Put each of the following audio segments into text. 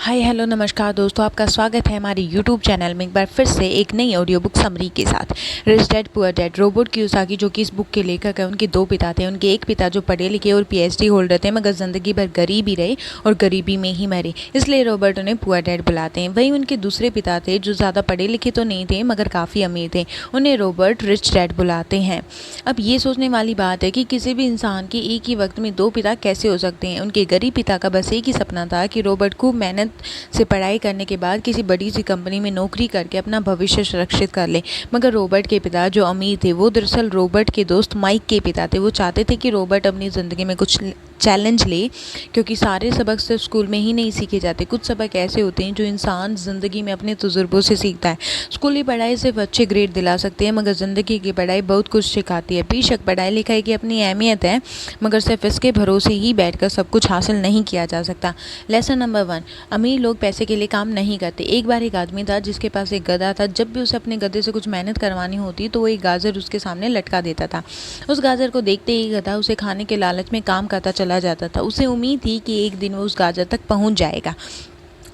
Hi hello नमस्कार दोस्तों, आपका स्वागत है हमारे यूट्यूब चैनल में एक बार फिर से एक नई ऑडियो बुक समरी के साथ। Rich dad poor dad. Robert Kiyosaki जो कि इस बुक के लेखक हैं, उनके दो पिता थे। उनके एक पिता जो पढ़े लिखे और पीएचडी होल्डर थे, मगर ज़िंदगी भर गरीब ही रहे और गरीबी में ही मरे, इसलिए रॉबर्ट उन्हें पुअर डैड बुलाते हैं। वहीं उनके दूसरे पिता थे जो ज़्यादा पढ़े लिखे तो नहीं थे मगर काफ़ी अमीर थे, उन्हें रॉबर्ट रिच डैड बुलाते हैं। अब ये सोचने वाली बात है कि किसी भी इंसान के एक ही वक्त में दो पिता कैसे हो सकते हैं। उनके गरीब पिता का बस एक ही सपना था कि रॉबर्ट खूब मेहनत से पढ़ाई करने के बाद किसी बड़ी सी कंपनी में नौकरी करके अपना भविष्य सुरक्षित कर ले। मगर रॉबर्ट के पिता जो अमीर थे, वो दरअसल रॉबर्ट के दोस्त माइक के पिता थे। वो चाहते थे कि रॉबर्ट अपनी ज़िंदगी में कुछ चैलेंज ले, क्योंकि सारे सबक सिर्फ स्कूल में ही नहीं सीखे जाते। कुछ सबक ऐसे होते हैं जो इंसान ज़िंदगी में अपने तजुर्बों से सीखता है। स्कूली पढ़ाई सिर्फ अच्छे ग्रेड दिला सकती है, मगर ज़िंदगी की पढ़ाई बहुत कुछ सिखाती है। बेशक पढ़ाई लिखाई की अपनी अहमियत है, मगर सिर्फ इसके भरोसे ही बैठकर सब कुछ हासिल नहीं किया जा सकता। लेसन नंबर 1, अमीर लोग पैसे के लिए काम नहीं करते। एक बार एक आदमी था जिसके पास एक गधा था। जब भी उसे अपने गधे से कुछ मेहनत करवानी होती तो वो एक गाजर उसके सामने लटका देता था। उस गाजर को देखते ही गधा उसे खाने के लालच में काम करता चला जाता था। उसे उम्मीद थी कि एक दिन वो उस गाजर तक पहुंच जाएगा।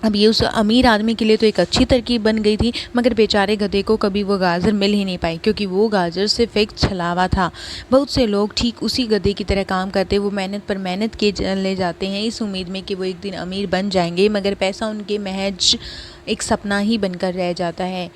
अब ये उस अमीर आदमी के लिए तो एक अच्छी तरकीब बन गई थी, मगर बेचारे गधे को कभी वो गाजर मिल ही नहीं पाई, क्योंकि वो गाजर सिर्फ एक छलावा था। बहुत से लोग ठीक उसी गधे की तरह काम करते, वो मेहनत पर मेहनत किए चले जाते हैं इस उम्मीद में कि वो एक दिन अमीर बन जाएंगे, मगर पैसा उनके महज एक सपना ही बनकर रह जाता है।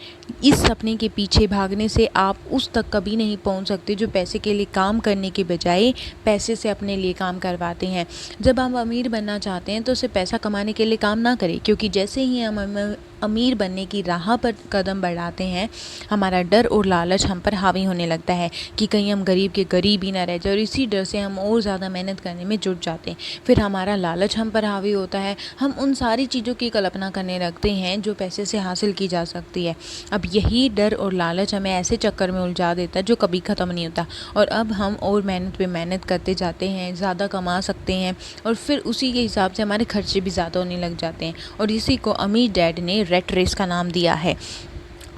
इस सपने के पीछे भागने से आप उस तक कभी नहीं पहुंच सकते जो पैसे के लिए काम करने के बजाय पैसे से अपने लिए काम करवाते हैं। जब हम अमीर बनना चाहते हैं तो सिर्फ पैसा कमाने के लिए काम ना करें, क्योंकि जैसे ही हम अमीर बनने की राह पर कदम बढ़ाते हैं, हमारा डर और लालच हम पर हावी होने लगता है कि कहीं हम गरीब के गरीब ही ना रह जाए, और इसी डर से हम और ज़्यादा मेहनत करने में जुट जाते हैं। फिर हमारा लालच हम पर हावी होता है, हम उन सारी चीज़ों की कल्पना करने लगते हैं जो पैसे से हासिल की जा सकती है। अब यही डर और लालच हमें ऐसे चक्कर में उलझा देता है जो कभी ख़त्म नहीं होता, और अब हम और मेहनत पे मेहनत करते जाते हैं, ज़्यादा कमा सकते हैं, और फिर उसी के हिसाब से हमारे खर्चे भी ज़्यादा होने लग जाते हैं, और इसी को अमीर डैड ने रेट रेस का नाम दिया है।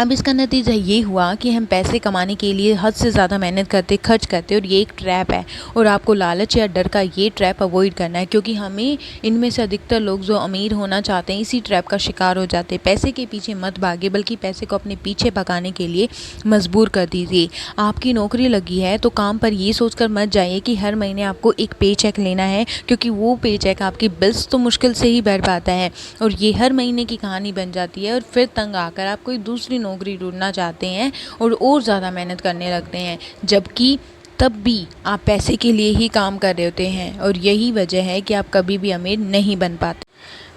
अब इसका नतीजा ये हुआ कि हम पैसे कमाने के लिए हद से ज़्यादा मेहनत करते, खर्च करते, और ये एक ट्रैप है, और आपको लालच या डर का ये ट्रैप अवॉइड करना है, क्योंकि हमें इनमें से अधिकतर लोग जो अमीर होना चाहते हैं इसी ट्रैप का शिकार हो जाते हैं। पैसे के पीछे मत भागे, बल्कि पैसे को अपने पीछे भगाने के लिए मजबूर कर दीजिए। आपकी नौकरी लगी है तो काम पर ये सोचकर मत जाइए कि हर महीने आपको एक पे चेक लेना है, क्योंकि वो पे चेक आपकी बिल्स तो मुश्किल से ही भर पाता है, और ये हर महीने की कहानी बन जाती है, और फिर तंग आकर आप कोई दूसरी नौकरी ढूंढना चाहते हैं और ज़्यादा मेहनत करने लगते हैं, जबकि तब भी आप पैसे के लिए ही काम कर रहे होते हैं, और यही वजह है कि आप कभी भी अमीर नहीं बन पाते।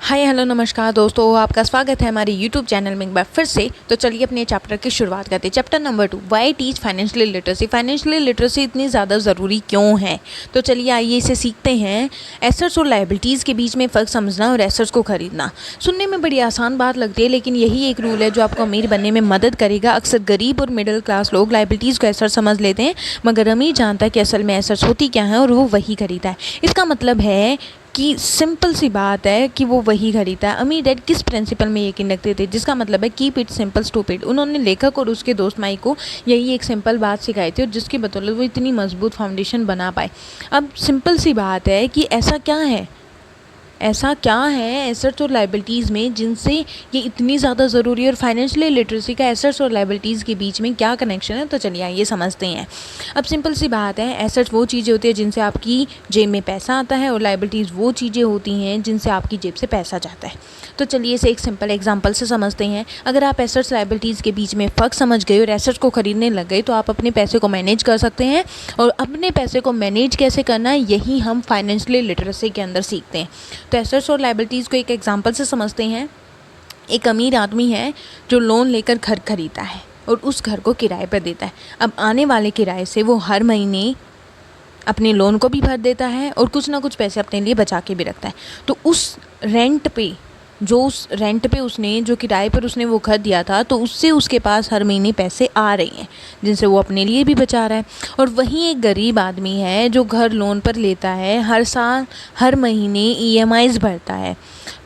हाय हेलो नमस्कार दोस्तों, आपका स्वागत है हमारे यूट्यूब चैनल में एक बार फिर से। तो चलिए अपने चैप्टर की शुरुआत करते हैं। Chapter number 2, why teach financial literacy. Financial literacy इतनी ज़्यादा ज़रूरी क्यों है, तो चलिए आइए इसे सीखते हैं। एसेट्स और लायबिलिटीज़ के बीच में फ़र्क समझना और एसेट्स को खरीदना। सुनने में बड़ी आसान बात लगती है, लेकिन यही एक रूल है जो आपको अमीर बनने में मदद करेगा। अक्सर गरीब और मिडिल क्लास लोग लायबिलिटीज़ को एसेट्स समझ लेते हैं, मगर अमीर जानता है कि असल में एसेट्स होती क्या है, और वो वही खरीदा है। इसका मतलब है कि सिंपल सी बात है कि वो वही खरीदा है। अमीर डैड किस प्रिंसिपल में यकीन रखते थे, जिसका मतलब है कीप इट सिंपल स्टूपिड। उन्होंने लेखक और उसके दोस्त माइक को यही एक सिंपल बात सिखाई थी, और जिसकी बदौलत वो इतनी मजबूत फाउंडेशन बना पाए। अब सिंपल सी बात है कि ऐसा क्या है एसेट्स और लायबिलिटीज़ में जिनसे ये इतनी ज़्यादा ज़रूरी है, और फाइनेंशियल लिटरेसी का एसेट्स और लायबिलिटीज़ के बीच में क्या कनेक्शन है, तो चलिए आइए समझते हैं। अब सिंपल सी बात है, एसेट्स वो चीज़ें होती हैं जिनसे आपकी जेब में पैसा आता है, और लायबिलिटीज़ वो चीज़ें होती हैं जिनसे आपकी जेब से पैसा जाता है। तो चलिए इसे एक सिंपल एग्जाम्पल से समझते हैं। अगर आप एसेट्स लायबिलिटीज़ के बीच में फ़र्क समझ गए और एसेट्स को खरीदने लग गए, तो आप अपने पैसे को मैनेज कर सकते हैं, और अपने पैसे को मैनेज कैसे करना है यही हम फाइनेंशियल लिटरेसी के अंदर सीखते हैं। तो एसेट्स और लायबिलिटीज़ को एक एग्जांपल से समझते हैं। एक अमीर आदमी है जो लोन लेकर घर खरीदता है और उस घर को किराए पर देता है। अब आने वाले किराए से वो हर महीने अपने लोन को भी भर देता है और कुछ ना कुछ पैसे अपने लिए बचा के भी रखता है। तो उस रेंट पे उसने जो किराए पर उसने वो घर दिया था, तो उससे उसके पास हर महीने पैसे आ रहे हैं जिनसे वो अपने लिए भी बचा रहा है। और वहीं एक गरीब आदमी है जो घर लोन पर लेता है, हर साल हर महीने ईएमआईज भरता है।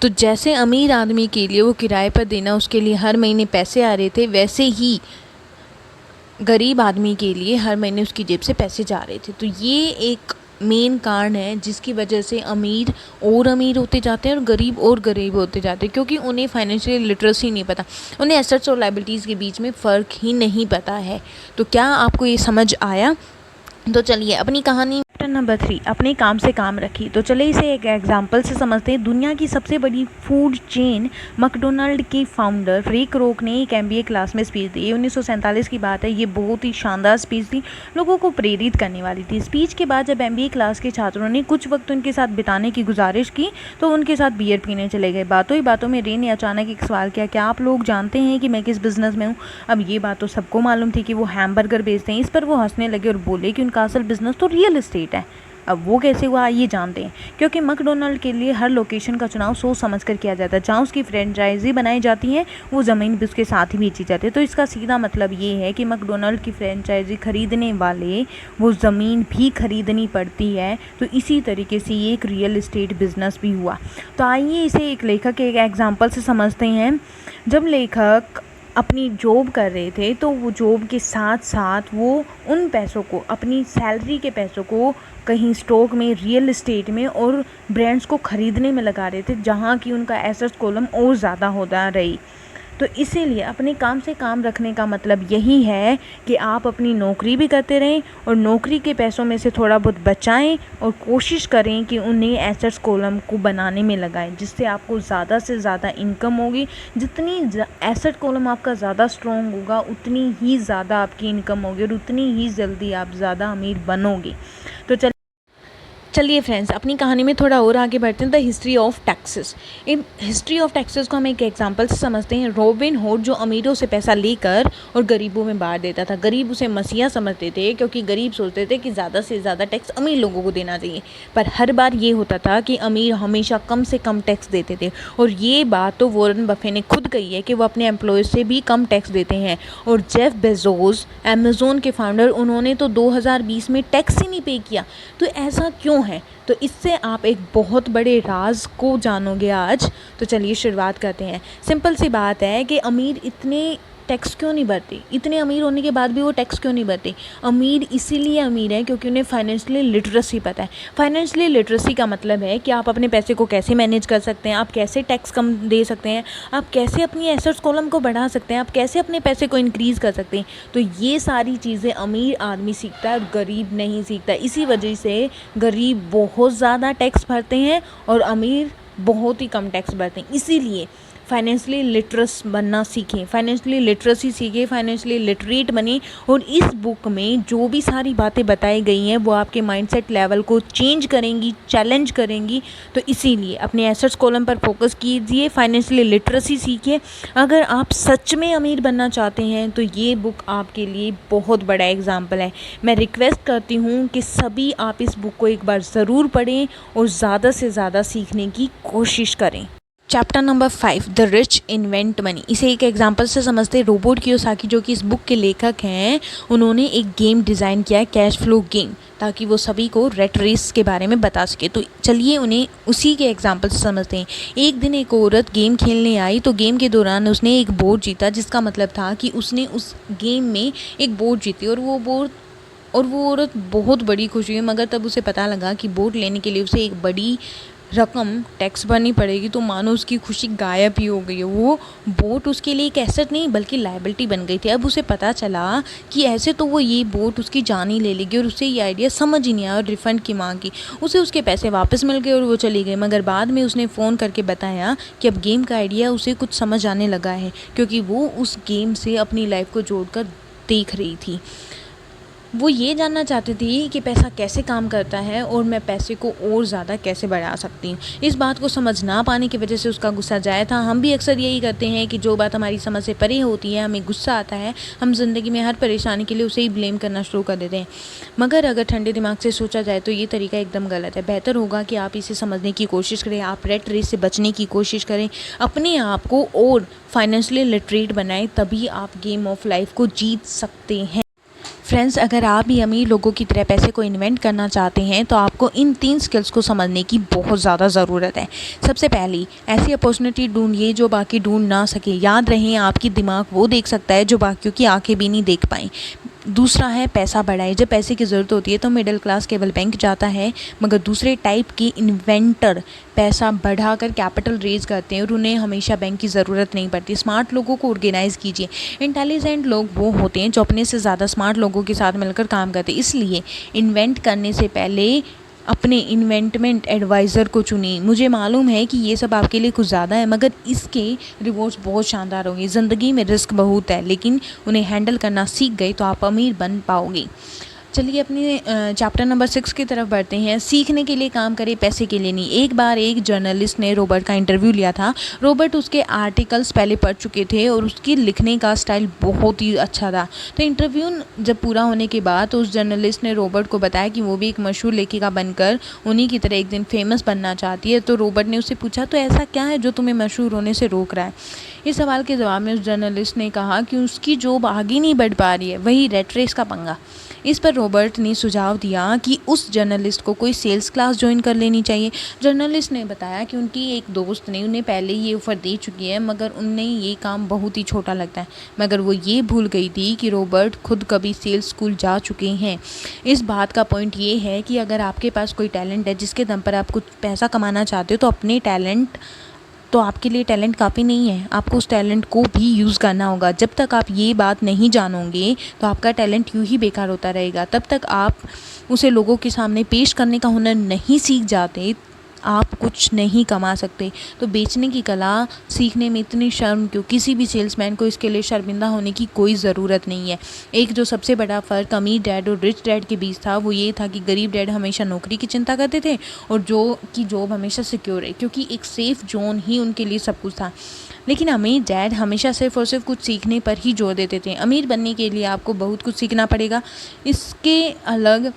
तो जैसे अमीर आदमी के लिए वो किराए पर देना उसके लिए हर महीने पैसे आ रहे थे, वैसे ही गरीब आदमी के लिए हर महीने उसकी जेब से पैसे जा रहे थे। तो ये एक मेन कारण है जिसकी वजह से अमीर और अमीर होते जाते हैं और गरीब होते जाते हैं, क्योंकि उन्हें फाइनेंशियल लिटरेसी नहीं पता, उन्हें एसेट्स और लायबिलिटीज़ के बीच में फ़र्क ही नहीं पता है। तो क्या आपको ये समझ आया? तो चलिए अपनी कहानी चैप्टर नंबर 3, अपने काम से काम रखी। तो चलिए इसे एक एग्जांपल से समझते हैं। दुनिया की सबसे बड़ी फूड चेन मैकडोनल्ड के फाउंडर रे क्रोक ने एक MBA क्लास में स्पीच दी। ये 1947 की बात है। ये बहुत ही शानदार स्पीच थी, लोगों को प्रेरित करने वाली थी। स्पीच के बाद जब MBA क्लास के छात्रों ने कुछ वक्त उनके साथ बिताने की गुजारिश की तो उनके साथ बियर पीने चले गए। बातों ही बातों में रे ने अचानक एक सवाल किया, क्या आप लोग जानते हैं कि मैं किस बिजनेस में हूँ? अब ये बात तो सबको मालूम थी कि वो हैमबर्गर बेचते हैं। इस पर वो हंसने लगे और बोले कि उनका असल बिजनेस तो रियल एस्टेट है। अब वो कैसे हुआ ये जानते हैं, क्योंकि मैकडोनल्ड के लिए हर लोकेशन का चुनाव सोच समझ कर किया जाता है। जहाँ उसकी फ्रेंचाइजी बनाई जाती है वो ज़मीन भी उसके साथ ही बेची जाती है। तो इसका सीधा मतलब ये है कि मैकडोनल्ड की फ्रेंचाइजी खरीदने वाले वो ज़मीन भी खरीदनी पड़ती है। तो इसी तरीके से ये एक रियल एस्टेट बिजनेस भी हुआ। तो आइए इसे एक लेखक के एक एग्जाम्पल से समझते हैं। जब लेखक अपनी जॉब कर रहे थे तो वो जॉब के साथ साथ वो उन पैसों को, अपनी सैलरी के पैसों को कहीं स्टॉक में, रियल एस्टेट में और ब्रांड्स को ख़रीदने में लगा रहे थे, जहाँ की उनका एसेट्स कॉलम और ज़्यादा होता रही। तो इसीलिए अपने काम से काम रखने का मतलब यही है कि आप अपनी नौकरी भी करते रहें और नौकरी के पैसों में से थोड़ा बहुत बचाएं और कोशिश करें कि उन्हें एसेट्स कॉलम को बनाने में लगाएं, जिससे आपको ज़्यादा से ज़्यादा इनकम होगी। जितनी एसेट कॉलम आपका ज़्यादा स्ट्रॉन्ग होगा उतनी ही ज़्यादा आपकी इनकम होगी और उतनी ही जल्दी आप ज़्यादा अमीर बनोगे। तो चलिए फ्रेंड्स, अपनी कहानी में थोड़ा और आगे बढ़ते हैं। The history of taxes. In history of taxes को हम एक एग्जांपल से समझते हैं। रॉबिन हुड जो अमीरों से पैसा लेकर और गरीबों में बांट देता था। गरीब उसे मसीहा समझते थे, क्योंकि गरीब सोचते थे कि ज़्यादा से ज़्यादा टैक्स अमीर लोगों को देना चाहिए। पर हर बार ये होता था कि अमीर हमेशा कम से कम टैक्स देते थे। और ये बात तो वॉरेन बफेट ने खुद कही है कि वो अपने एम्प्लॉयज़ से भी कम टैक्स देते हैं। और जेफ बेजोस, अमेज़ोन के फाउंडर, उन्होंने तो 2020 में टैक्स ही नहीं पे किया। तो ऐसा क्यों है? तो इससे आप एक बहुत बड़े राज को जानोगे आज। तो चलिए शुरुआत करते हैं। सिंपल सी बात है कि अमीर इतने टैक्स क्यों नहीं भरते, इतने अमीर होने के बाद भी वो टैक्स क्यों नहीं भरते? अमीर इसीलिए अमीर है क्योंकि उन्हें फाइनेंशियली लिटरेसी पता है। फाइनेंशियली लिटरेसी का मतलब है कि आप अपने पैसे को कैसे मैनेज कर सकते हैं, आप कैसे टैक्स कम दे सकते हैं, आप कैसे अपनी एसेट्स कॉलम को बढ़ा सकते हैं, आप कैसे अपने पैसे को इंक्रीज़ कर सकते हैं। तो ये सारी चीज़ें अमीर आदमी सीखता है और गरीब नहीं सीखता। इसी वजह से गरीब बहुत ज़्यादा टैक्स भरते हैं और अमीर बहुत ही कम टैक्स भरते हैं। इसीलिए फाइनेंशियली लिटरस बनना सीखें, फाइनेंशियली लिटरेसी सीखें, फाइनेंशियली लिटरेट बने। और इस बुक में जो भी सारी बातें बताई गई हैं वो आपके माइंडसेट लेवल को चेंज करेंगी, चैलेंज करेंगी। तो इसीलिए अपने एसेट्स कॉलम पर फोकस कीजिए, फाइनेंशियली लिटरेसी सीखिए। अगर आप सच में अमीर बनना चाहते हैं तो ये बुक आपके लिए बहुत बड़ा एग्जाम्पल है। मैं रिक्वेस्ट करती हूँ कि सभी आप इस बुक को एक बार ज़रूर पढ़ें और ज़्यादा से ज़्यादा सीखने की कोशिश करें। Chapter number 5, the rich invent money. इसे एक एग्जांपल से समझते हैं। रोबोट कियोसाकी जो कि इस बुक के लेखक हैं, उन्होंने एक गेम डिज़ाइन किया है, कैश फ्लो गेम, ताकि वो सभी को रेट रेस के बारे में बता सके। तो चलिए उन्हें उसी के एग्जांपल से समझते हैं। एक दिन एक औरत गेम खेलने आई तो गेम के दौरान उसने एक बोर्ड जीता, जिसका मतलब था कि उसने उस गेम में एक बोर्ड जीती और वो औरत बहुत बड़ी खुश हुई। मगर तब उसे पता लगा कि बोर्ड लेने के लिए उसे एक बड़ी रकम टैक्स भरनी पड़ेगी, तो मानो उसकी खुशी गायब ही हो गई है। वो बोट उसके लिए एक एसेट नहीं बल्कि लायबिलिटी बन गई थी। अब उसे पता चला कि ऐसे तो वो ये बोट उसकी जान ही ले लेगी और उसे ये आइडिया समझ ही नहीं आया और रिफ़ंड की मांग की। उसे उसके पैसे वापस मिल गए और वो चली गई। मगर बाद में उसने फ़ोन करके बताया कि अब गेम का आइडिया उसे कुछ समझ आने लगा है, क्योंकि वो उस गेम से अपनी लाइफ को जोड़कर देख रही थी। वो ये जानना चाहती थी कि पैसा कैसे काम करता है और मैं पैसे को और ज़्यादा कैसे बढ़ा सकती हूँ। इस बात को समझ ना पाने की वजह से उसका गुस्सा जाया था। हम भी अक्सर यही करते हैं कि जो बात हमारी समझ से परे होती है, हमें गुस्सा आता है, हम ज़िंदगी में हर परेशानी के लिए उसे ही ब्लेम करना शुरू कर देते हैं। मगर अगर ठंडे दिमाग से सोचा जाए तो ये तरीका एकदम गलत है। बेहतर होगा कि आप इसे समझने की कोशिश करें, आप रेट रेस से बचने की कोशिश करें, अपने आप को और फाइनेंशियली लिटरेट बनाएं, तभी आप गेम ऑफ लाइफ को जीत सकते हैं। फ्रेंड्स, अगर आप भी अमीर लोगों की तरह पैसे को इन्वेंट करना चाहते हैं तो आपको इन 3 स्किल्स को समझने की बहुत ज़्यादा ज़रूरत है। सबसे पहली, ऐसी अपॉर्चुनिटी ढूंढिए जो बाकी ढूंढ ना सके। याद रहे, आपकी दिमाग वो देख सकता है जो बाकियों की आंखें भी नहीं देख पाएँ। दूसरा है पैसा बढ़ाए। जब पैसे की ज़रूरत होती है तो मिडिल क्लास केवल बैंक जाता है, मगर दूसरे टाइप के इन्वेंटर पैसा बढ़ाकर कैपिटल रेज करते हैं और उन्हें हमेशा बैंक की ज़रूरत नहीं पड़ती। स्मार्ट लोगों को ऑर्गेनाइज़ कीजिए। इंटेलिजेंट लोग वो होते हैं जो अपने से ज़्यादा स्मार्ट लोगों के साथ मिलकर काम करते हैं। इसलिए इन्वेंट करने से पहले अपने इन्वेंटमेंट एडवाइज़र को चुनिए। मुझे मालूम है कि ये सब आपके लिए कुछ ज़्यादा है, मगर इसके रिवॉर्ड्स बहुत शानदार होंगे। ज़िंदगी में रिस्क बहुत है, लेकिन उन्हें हैंडल करना सीख गए तो आप अमीर बन पाओगे। चलिए अपने चैप्टर नंबर 6 की तरफ बढ़ते हैं। सीखने के लिए काम करें, पैसे के लिए नहीं। एक बार एक जर्नलिस्ट ने रॉबर्ट का इंटरव्यू लिया था। रॉबर्ट उसके आर्टिकल्स पहले पढ़ चुके थे और उसकी लिखने का स्टाइल बहुत ही अच्छा था। तो इंटरव्यू जब पूरा होने के बाद तो उस जर्नलिस्ट ने रॉबर्ट को बताया कि वो भी एक मशहूर लेखिका बनकर उन्हीं की तरह एक दिन फेमस बनना चाहती है। तो रॉबर्ट ने उससे पूछा, तो ऐसा क्या है जो तुम्हें मशहूर होने से रोक रहा है? इस सवाल के जवाब में उस जर्नलिस्ट ने कहा कि उसकी जॉब आगे नहीं बढ़ पा रही है, वही रेट रेस का पंगा। इस पर रॉबर्ट ने सुझाव दिया कि उस जर्नलिस्ट को कोई सेल्स क्लास ज्वाइन कर लेनी चाहिए। जर्नलिस्ट ने बताया कि उनकी एक दोस्त ने उन्हें पहले ये ऑफ़र दे चुकी है, मगर उन्हें ये काम बहुत ही छोटा लगता है। मगर वो ये भूल गई थी कि रॉबर्ट खुद कभी सेल्स स्कूल जा चुके हैं। इस बात का पॉइंट ये है कि अगर आपके पास कोई टैलेंट है जिसके दम पर आप कुछ पैसा कमाना चाहते हो, तो अपने टैलेंट तो आपके लिए टैलेंट काफ़ी नहीं है, आपको उस टैलेंट को भी यूज़ करना होगा। जब तक आप ये बात नहीं जानोगे तो आपका टैलेंट यूँ ही बेकार होता रहेगा। तब तक आप उसे लोगों के सामने पेश करने का हुनर नहीं सीख जाते, आप कुछ नहीं कमा सकते। तो बेचने की कला सीखने में इतनी शर्म क्यों? किसी भी सेल्समैन को इसके लिए शर्मिंदा होने की कोई ज़रूरत नहीं है। एक जो सबसे बड़ा फ़र्क अमीर डैड और रिच डैड के बीच था वो ये था कि गरीब डैड हमेशा नौकरी की चिंता करते थे और जॉब हमेशा सिक्योर है, क्योंकि एक सेफ़ जोन ही उनके लिए सब कुछ था। लेकिन अमीर डैड हमेशा सिर्फ और सिर्फ कुछ सीखने पर ही जोर देते थे। अमीर बनने के लिए आपको बहुत कुछ सीखना पड़ेगा। इसके अलग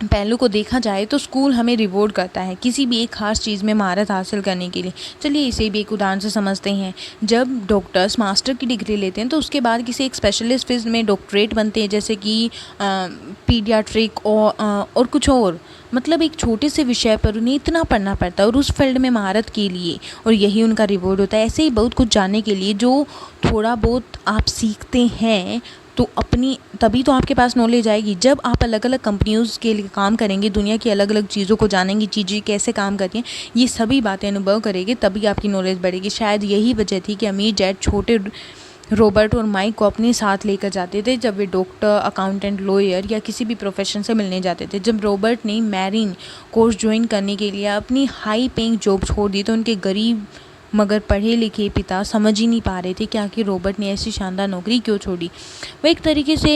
पहलू को देखा जाए तो स्कूल हमें रिवॉर्ड करता है किसी भी एक खास चीज़ में महारत हासिल करने के लिए। चलिए इसे भी एक उदाहरण से समझते हैं। जब डॉक्टर्स मास्टर की डिग्री लेते हैं तो उसके बाद किसी एक स्पेशलिस्ट फील्ड में डॉक्टरेट बनते हैं, जैसे कि पीडियाट्रिक और कुछ और। मतलब एक छोटे से विषय पर उन्हें इतना पढ़ना पड़ता है और उस फील्ड में महारत के लिए, और यही उनका रिवॉर्ड होता है। ऐसे ही बहुत कुछ जानने के लिए जो थोड़ा बहुत आप सीखते हैं तो तभी तो आपके पास नॉलेज आएगी। जब आप अलग अलग कंपनियों के लिए काम करेंगे, दुनिया की अलग अलग चीज़ों को जानेंगे, चीज़ें कैसे काम करती हैं, ये सभी बातें अनुभव करेंगे, तभी आपकी नॉलेज बढ़ेगी। शायद यही वजह थी कि अमीर डैड छोटे रॉबर्ट और माइक को अपने साथ लेकर जाते थे जब वे डॉक्टर, अकाउंटेंट, लॉयर या किसी भी प्रोफेशन से मिलने जाते थे। जब रॉबर्ट ने मैरीन कोर्स ज्वाइन करने के लिए अपनी हाई पेइंग जॉब छोड़ दी तो उनके गरीब मगर पढ़े लिखे पिता समझ ही नहीं पा रहे थे कि आखिर रॉबर्ट ने ऐसी शानदार नौकरी क्यों छोड़ी। वो एक तरीके से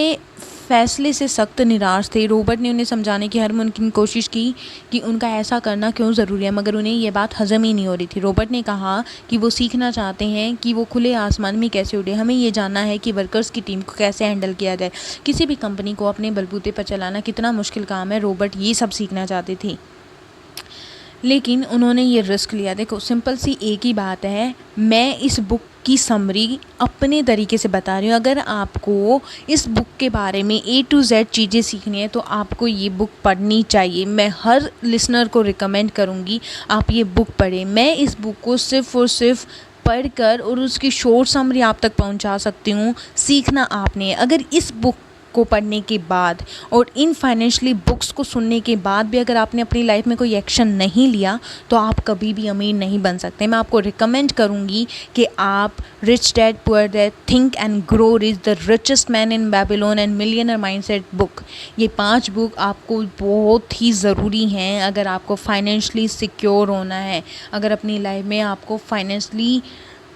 फैसले से सख्त निराश थे। रॉबर्ट ने उन्हें समझाने की हर मुमकिन कोशिश की कि उनका ऐसा करना क्यों ज़रूरी है, मगर उन्हें यह बात हजम ही नहीं हो रही थी। रॉबर्ट ने कहा कि वो सीखना चाहते हैं कि वो खुले आसमान में कैसे उड़े। हमें ये जानना है कि वर्कर्स की टीम को कैसे हैंडल किया जाए। किसी भी कंपनी को अपने बलबूते पर चलाना कितना मुश्किल काम है। रॉबर्ट ये सब सीखना चाहते थे, लेकिन उन्होंने ये रिस्क लिया। देखो सिंपल सी एक ही बात है, मैं इस बुक की समरी अपने तरीके से बता रही हूँ। अगर आपको इस बुक के बारे में A to Z चीज़ें सीखनी है तो आपको ये बुक पढ़नी चाहिए। मैं हर लिसनर को रिकमेंड करूँगी आप ये बुक पढ़ें। मैं इस बुक को सिर्फ़ और सिर्फ पढ़कर और उसकी शॉर्ट समरी आप तक पहुँचा सकती हूँ। सीखना आपने। अगर इस बुक को पढ़ने के बाद और इन फाइनेंशियली बुक्स को सुनने के बाद भी अगर आपने अपनी लाइफ में कोई एक्शन नहीं लिया तो आप कभी भी अमीर नहीं बन सकते। मैं आपको रिकमेंड करूँगी कि आप rich dad poor dad, think and grow rich, the richest man in Babylon and millionaire mindset book, ये 5 बुक आपको बहुत ही ज़रूरी हैं अगर आपको फाइनेंशियली सिक्योर होना है, अगर अपनी लाइफ में आपको फाइनेंशियली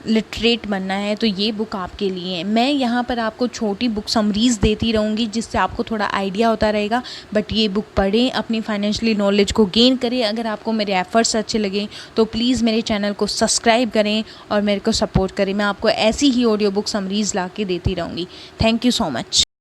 लिटरेट बनना है तो ये बुक आपके लिए है। मैं यहाँ पर आपको छोटी बुक समरीज़ देती रहूँगी जिससे आपको थोड़ा आइडिया होता रहेगा, बट ये बुक पढ़ें, अपनी फाइनेंशियली नॉलेज को गेन करें। अगर आपको मेरे एफर्ट्स अच्छे लगे तो प्लीज़ मेरे चैनल को सब्सक्राइब करें और मेरे को सपोर्ट करें। मैं आपको ऐसी ही ऑडियो बुक समरीज़ ला के देती रहूँगी। Thank you so much.